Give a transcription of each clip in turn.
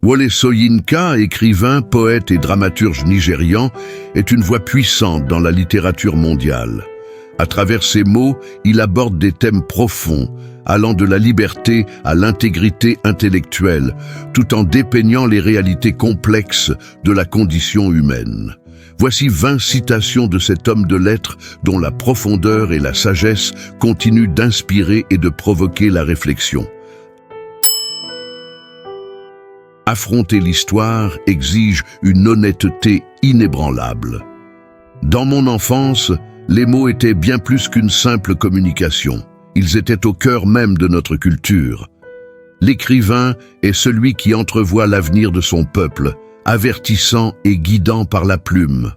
Wole Soyinka, écrivain, poète et dramaturge nigérian, est une voix puissante dans la littérature mondiale. À travers ses mots, il aborde des thèmes profonds, allant de la liberté à l'intégrité intellectuelle, tout en dépeignant les réalités complexes de la condition humaine. Voici 20 citations de cet homme de lettres dont la profondeur et la sagesse continuent d'inspirer et de provoquer la réflexion. Affronter l'histoire exige une honnêteté inébranlable. Dans mon enfance, les mots étaient bien plus qu'une simple communication. Ils étaient au cœur même de notre culture. L'écrivain est celui qui entrevoit l'avenir de son peuple, avertissant et guidant par la plume.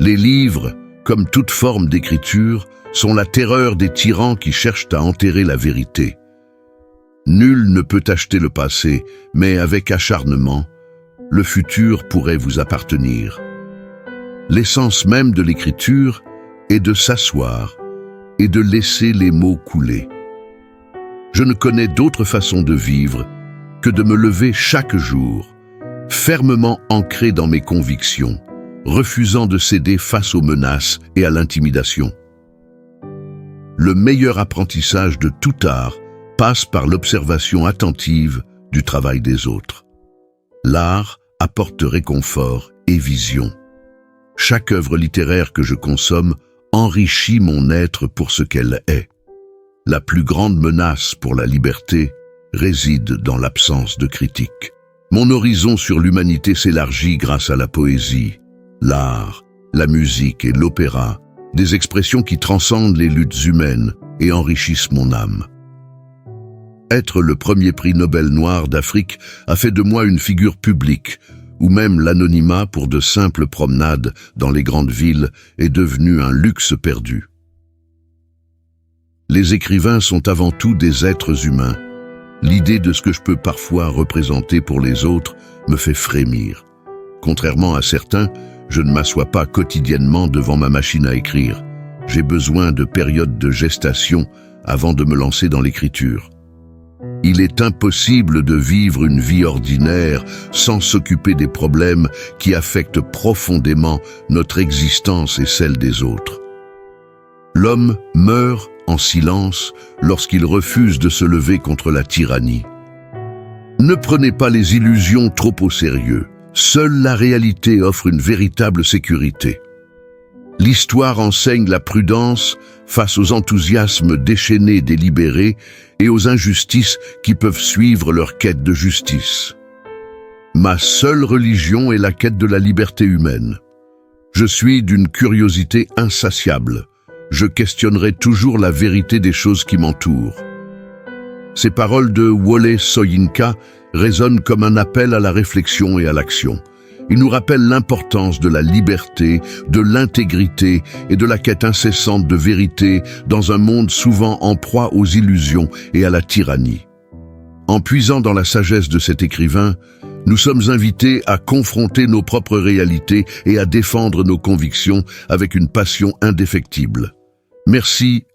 Les livres, comme toute forme d'écriture, sont la terreur des tyrans qui cherchent à enterrer la vérité. Nul ne peut acheter le passé, mais avec acharnement, le futur pourrait vous appartenir. L'essence même de l'écriture est de s'asseoir et de laisser les mots couler. Je ne connais d'autre façon de vivre que de me lever chaque jour, fermement ancré dans mes convictions, refusant de céder face aux menaces et à l'intimidation. Le meilleur apprentissage de tout art passe par l'observation attentive du travail des autres. L'art apporte réconfort et vision. Chaque œuvre littéraire que je consomme enrichit mon être pour ce qu'elle est. La plus grande menace pour la liberté réside dans l'absence de critique. Mon horizon sur l'humanité s'élargit grâce à la poésie, l'art, la musique et l'opéra, des expressions qui transcendent les luttes humaines et enrichissent mon âme. Être le premier prix Nobel noir d'Afrique a fait de moi une figure publique, où même l'anonymat pour de simples promenades dans les grandes villes est devenu un luxe perdu. Les écrivains sont avant tout des êtres humains. L'idée de ce que je peux parfois représenter pour les autres me fait frémir. Contrairement à certains, je ne m'assois pas quotidiennement devant ma machine à écrire. J'ai besoin de périodes de gestation avant de me lancer dans l'écriture. Il est impossible de vivre une vie ordinaire sans s'occuper des problèmes qui affectent profondément notre existence et celle des autres. L'homme meurt en silence lorsqu'il refuse de se lever contre la tyrannie. Ne prenez pas les illusions trop au sérieux. Seule la réalité offre une véritable sécurité. L'histoire enseigne la prudence face aux enthousiasmes déchaînés des libérés et aux injustices qui peuvent suivre leur quête de justice. Ma seule religion est la quête de la liberté humaine. Je suis d'une curiosité insatiable. Je questionnerai toujours la vérité des choses qui m'entourent. Ces paroles de Wole Soyinka résonnent comme un appel à la réflexion et à l'action. Il nous rappelle l'importance de la liberté, de l'intégrité et de la quête incessante de vérité dans un monde souvent en proie aux illusions et à la tyrannie. En puisant dans la sagesse de cet écrivain, nous sommes invités à confronter nos propres réalités et à défendre nos convictions avec une passion indéfectible. Merci